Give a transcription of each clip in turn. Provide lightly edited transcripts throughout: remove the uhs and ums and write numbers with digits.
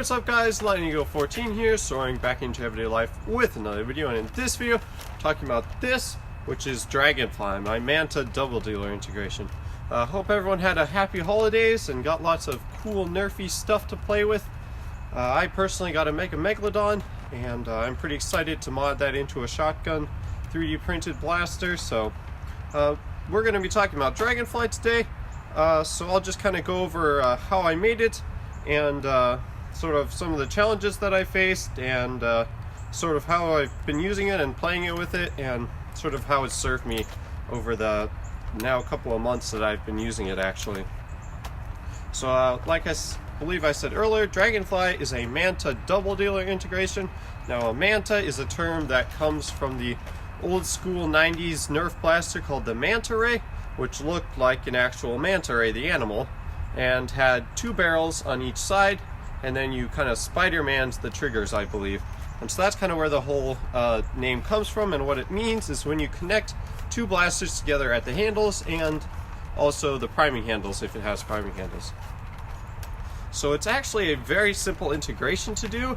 What's up guys, Lightning Eagle 14 here, soaring back into everyday life with another video, and in this video, talking about this, which is Dragonfly, my Manta'd double dealer integration. Hope everyone had a happy holidays and got lots of cool nerfy stuff to play with. I personally got a Megalodon, and I'm pretty excited to mod that into a shotgun 3D printed blaster, so we're going to be talking about Dragonfly today. So I'll just kind of go over how I made it, and sort of some of the challenges that I faced, and sort of how I've been using it and playing it with it, and sort of how it's served me over the now couple of months that I've been using it actually. So like I believe I said earlier, Dragonfly is a Manta'd double dealer integration. Now a Manta is a term that comes from the old school 90s Nerf blaster called the Manta Ray, which looked like an actual manta ray, the animal, and had two barrels on each side, and then you kind of Spider-Man'd the triggers, I believe. And so that's kind of where the whole name comes from, and what it means is when you connect two blasters together at the handles and also the priming handles if it has priming handles. So it's actually a very simple integration to do,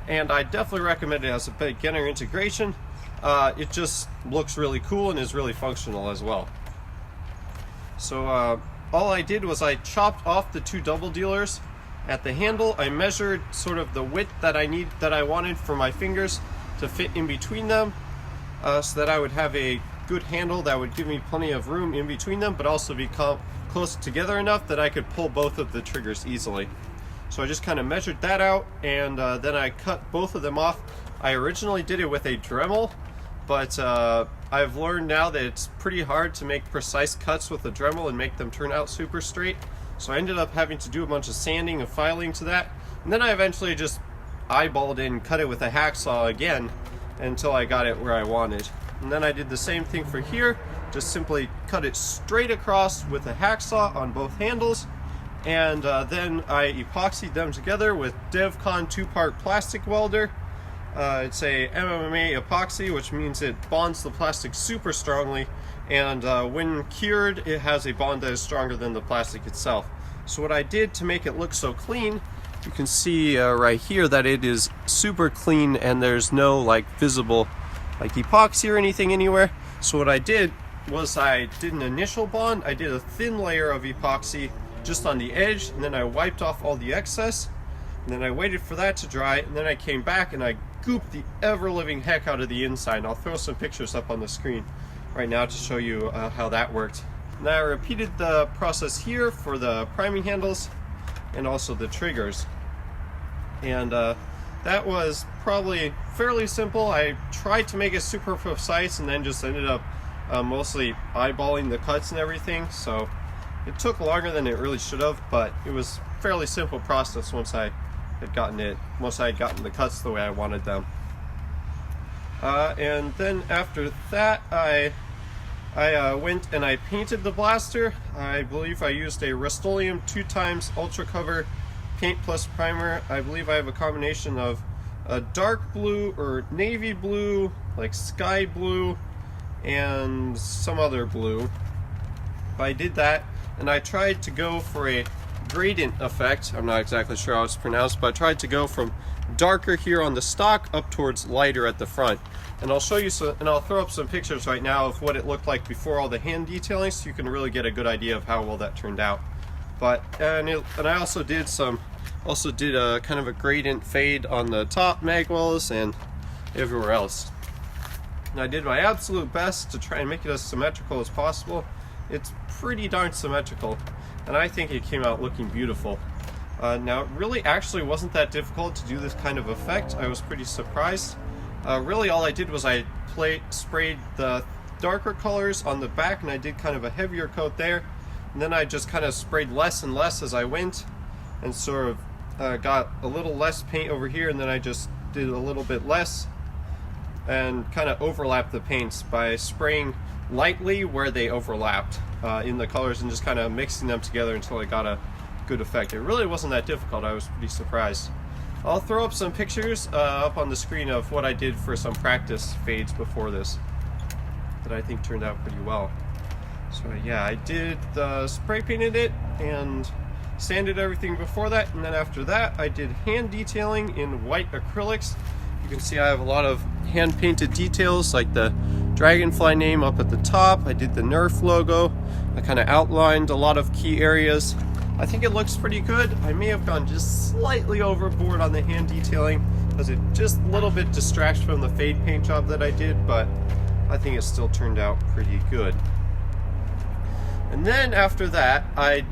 and I definitely recommend it as a beginner integration. It just looks really cool and is really functional as well. So all I did was I chopped off the two double dealers at the handle. I measured sort of the width that I wanted for my fingers to fit in between them, so that I would have a good handle that would give me plenty of room in between them, but also be close together enough that I could pull both of the triggers easily. So I just kind of measured that out, and then I cut both of them off. I originally did it with a Dremel, but I've learned now that it's pretty hard to make precise cuts with a Dremel and make them turn out super straight. So I ended up having to do a bunch of sanding and filing to that, and then I eventually just eyeballed it and cut it with a hacksaw again until I got it where I wanted. And then I did the same thing for here, just simply cut it straight across with a hacksaw on both handles, and then I epoxied them together with DevCon 2-part plastic welder. It's a MMA epoxy, which means it bonds the plastic super strongly, and when cured it has a bond that is stronger than the plastic itself. So what I did to make it look so clean, you can see right here that it is super clean and there's no like visible like epoxy or anything anywhere. So what I did was I did an initial bond. I did a thin layer of epoxy just on the edge, and then I wiped off all the excess, and then I waited for that to dry, and then I came back and I gooped the ever-living heck out of the inside. And I'll throw some pictures up on the screen right now to show you how that worked. Now I repeated the process here for the priming handles and also the triggers, and that was probably fairly simple. I tried to make it super precise and then just ended up mostly eyeballing the cuts and everything, so it took longer than it really should have, but it was a fairly simple process once I had gotten the cuts the way I wanted them. And then after that I went and I painted the blaster. I believe I used a Rust-Oleum 2x Ultra Cover paint plus primer. I believe I have a combination of a dark blue or navy blue, like sky blue, and some other blue. But I did that, and I tried to go for a gradient effect. I'm not exactly sure how it's pronounced, but I tried to go from darker here on the stock up towards lighter at the front. And I'll show you some, and I'll throw up some pictures right now of what it looked like before all the hand detailing, so you can really get a good idea of how well that turned out. But and I also did a kind of a gradient fade on the top mag wells and everywhere else. And I did my absolute best to try and make it as symmetrical as possible. It's pretty darn symmetrical, and I think it came out looking beautiful. Now it really actually wasn't that difficult to do this kind of effect. I was pretty surprised. Really all I did was I sprayed the darker colors on the back, and I did kind of a heavier coat there, and then I just kind of sprayed less and less as I went, and sort of got a little less paint over here, and then I just did a little bit less and kind of overlapped the paints by spraying lightly where they overlapped in the colors, and just kind of mixing them together until I got a good effect. It really wasn't that difficult. I was pretty surprised. I'll throw up some pictures up on the screen of what I did for some practice fades before this that I think turned out pretty well. So yeah, I did spray painted it, and sanded everything before that, and then after that I did hand detailing in white acrylics. You can see I have a lot of hand painted details like the Dragonfly name up at the top. I did the Nerf logo. I kind of outlined a lot of key areas. I think it looks pretty good. I may have gone just slightly overboard on the hand detailing because it just a little bit distracts from the fade paint job that I did, but I think it still turned out pretty good. And then after that, I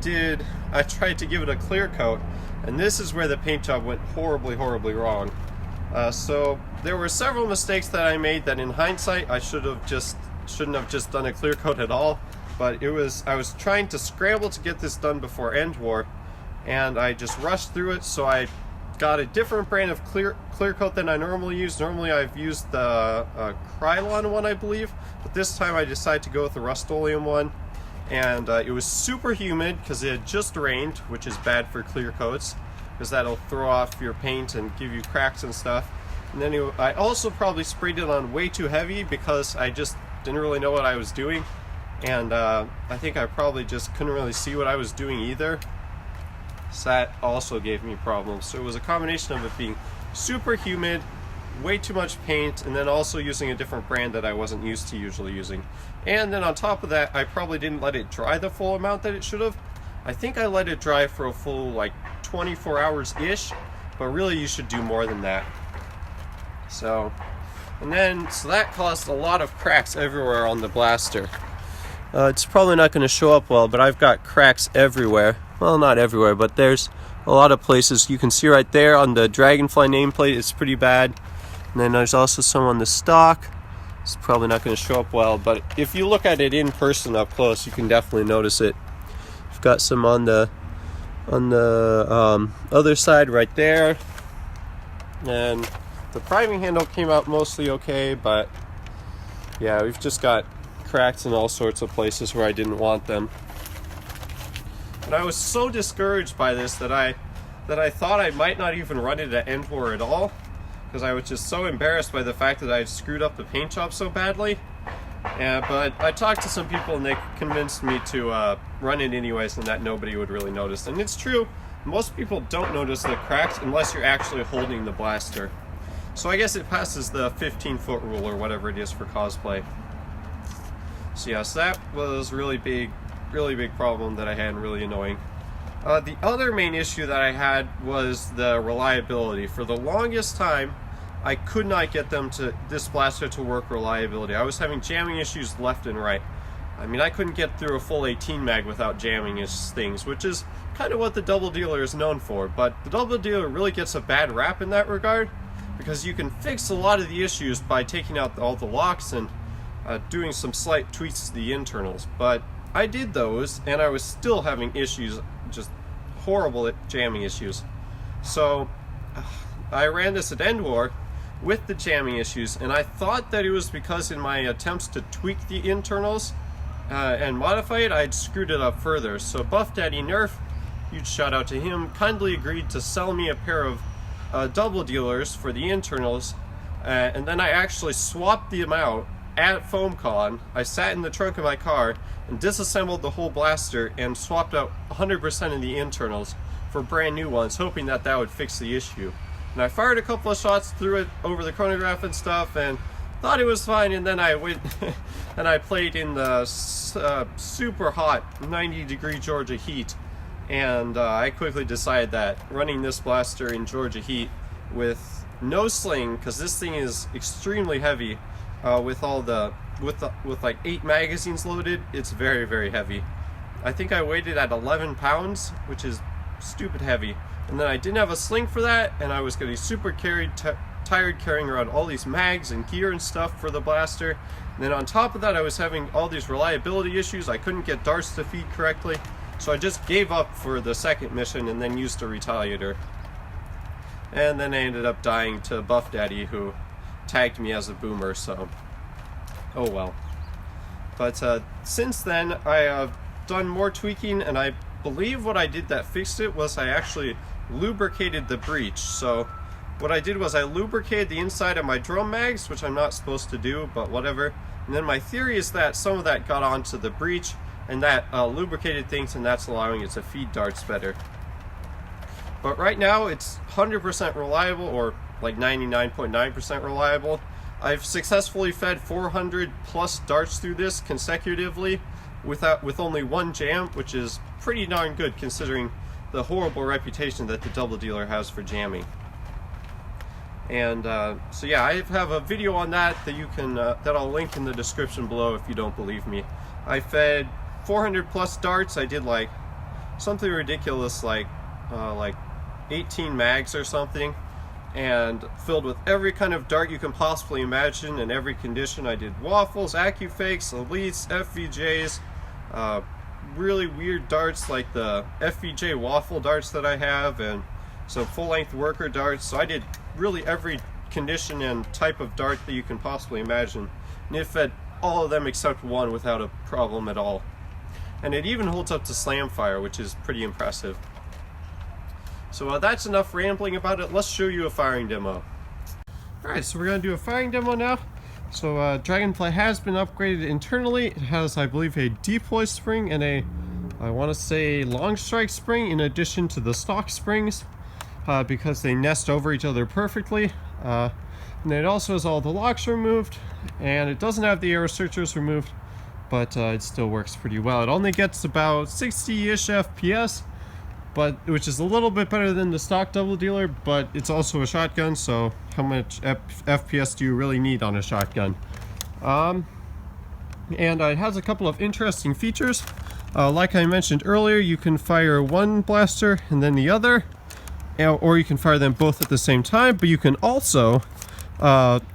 tried to give it a clear coat, and this is where the paint job went horribly wrong. So there were several mistakes that I made that in hindsight I shouldn't have just done a clear coat at all. But I was trying to scramble to get this done before endwar, and I just rushed through it. So I got a different brand of clear coat than I normally use. Normally I've used the Krylon one, I believe, but this time I decided to go with the Rust-Oleum one. And it was super humid because it had just rained, which is bad for clear coats because that'll throw off your paint and give you cracks and stuff. And then I also probably sprayed it on way too heavy because I just didn't really know what I was doing. And I think I probably just couldn't really see what I was doing either. So that also gave me problems. So it was a combination of it being super humid, way too much paint, and then also using a different brand that I wasn't used to usually using. And then on top of that, I probably didn't let it dry the full amount that it should have. I think I let it dry for a full like 24 hours-ish, but really you should do more than that. So that caused a lot of cracks everywhere on the blaster. It's probably not going to show up well, but I've got cracks everywhere. Well, not everywhere, but there's a lot of places. You can see right there on the Dragonfly nameplate, it's pretty bad. And then there's also some on the stock. It's probably not going to show up well, but if you look at it in person up close, you can definitely notice it. I've got some on the other side right there. And the priming handle came out mostly okay, but yeah, we've just got cracks in all sorts of places where I didn't want them. But I was so discouraged by this that I thought I might not even run it at endwar at all, because I was just so embarrassed by the fact that I had screwed up the paint job so badly. But I talked to some people and they convinced me to run it anyways and that nobody would really notice. And it's true, most people don't notice the cracks unless you're actually holding the blaster. So I guess it passes the 15-foot rule or whatever it is for cosplay. So yes, that was really big problem that I had, and really annoying. The other main issue that I had was the reliability. For the longest time, I could not get this blaster to work reliability. I was having jamming issues left and right. I mean, I couldn't get through a full 18 mag without jamming things, which is kind of what the double dealer is known for. But the double dealer really gets a bad rap in that regard, because you can fix a lot of the issues by taking out all the locks and doing some slight tweaks to the internals. But I did those, and I was still having issues, just horrible jamming issues. So I ran this at endwar with the jamming issues, and I thought that it was because in my attempts to tweak the internals and modify it, I'd screwed it up further. So Buff Daddy Nerf, huge shout out to him, kindly agreed to sell me a pair of double dealers for the internals, and then I actually swapped them out at FoamCon. I sat in the trunk of my car and disassembled the whole blaster and swapped out 100% of the internals for brand new ones, hoping that would fix the issue. And I fired a couple of shots through it over the chronograph and stuff and thought it was fine, and then I went and I played in the super hot 90-degree Georgia heat, and I quickly decided that running this blaster in Georgia heat with no sling, because this thing is extremely heavy, with like 8 magazines loaded, it's very heavy. I think I weighed it at 11 pounds, which is stupid heavy. And then I didn't have a sling for that, and I was getting super tired carrying around all these mags and gear and stuff for the blaster. And then on top of that, I was having all these reliability issues. I couldn't get darts to feed correctly, so I just gave up for the second mission and then used a retaliator. And then I ended up dying to Buff Daddy, who tagged me as a boomer, so oh well. But since then, I have done more tweaking, and I believe what I did that fixed it was I actually lubricated the breech. So what I did was I lubricated the inside of my drum mags, which I'm not supposed to do, but whatever. And then my theory is that some of that got onto the breech and that lubricated things, and that's allowing it to feed darts better. But right now it's 100% reliable, or like 99.9% reliable. I've successfully fed 400 plus darts through this consecutively with only one jam, which is pretty darn good considering the horrible reputation that the double dealer has for jamming. And so yeah, I have a video on that you can that I'll link in the description below if you don't believe me. I fed 400 plus darts. I did like something ridiculous, like 18 mags or something, and filled with every kind of dart you can possibly imagine in every condition. I did waffles, AccuFakes, elites, FVJs, really weird darts like the FVJ waffle darts that I have, and some full-length worker darts. So I did really every condition and type of dart that you can possibly imagine, and it fed all of them except one without a problem at all. And it even holds up to slam fire, which is pretty impressive. So that's enough rambling about it. Let's show you a firing demo. Alright, so we're going to do a firing demo now. So Dragonfly has been upgraded internally. It has, I believe, a deploy spring and a, I want to say, long strike spring in addition to the stock springs, because they nest over each other perfectly. And it also has all the locks removed, and it doesn't have the arrow searchers removed, but it still works pretty well. It only gets about 60-ish FPS, which is a little bit better than the stock double dealer, but it's also a shotgun, so how much FPS do you really need on a shotgun? And it has a couple of interesting features. Like I mentioned earlier, you can fire one blaster and then the other, or you can fire them both at the same time, but you can also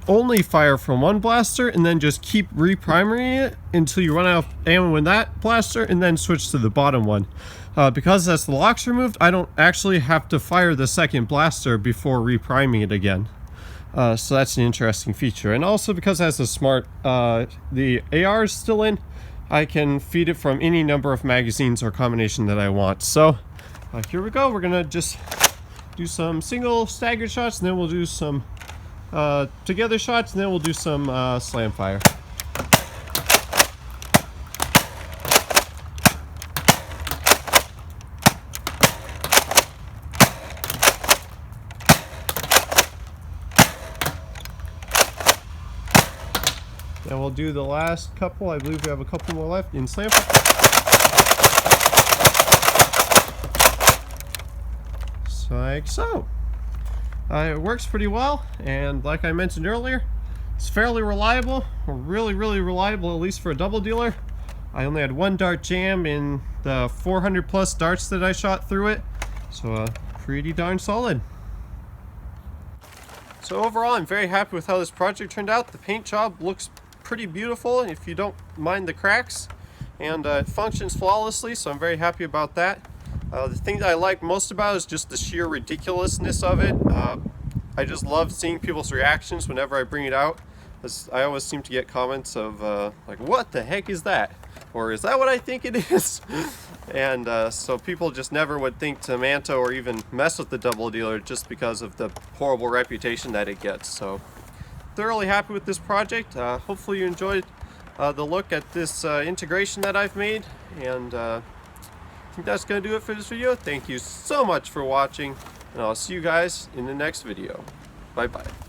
only fire from one blaster and then just keep repriming it until you run out of ammo in that blaster and then switch to the bottom one. Because that's the locks removed, I don't actually have to fire the second blaster before repriming it again. So that's an interesting feature. And also because it has a smart, the AR is still in, I can feed it from any number of magazines or combination that I want. So here we go. We're gonna just do some single staggered shots, and then we'll do some together shots, and then we'll do some slam fire. And we'll do the last couple. I believe we have a couple more left in slam fire. Like so. It works pretty well, and like I mentioned earlier, it's fairly reliable, or really reliable, at least for a double dealer. I only had one dart jam in the 400 plus darts that I shot through it, so pretty darn solid. So overall, I'm very happy with how this project turned out. The paint job looks pretty beautiful if you don't mind the cracks, and it functions flawlessly, so I'm very happy about that. The thing that I like most about it is just the sheer ridiculousness of it. I just love seeing people's reactions whenever I bring it out. I always seem to get comments of like, what the heck is that? Or is that what I think it is? And so people just never would think to Manta'd or even mess with the double dealer just because of the horrible reputation that it gets. So thoroughly happy with this project. Hopefully you enjoyed the look at this integration that I've made, and I think that's going to do it for this video. Thank you so much for watching, and I'll see you guys in the next video. Bye bye.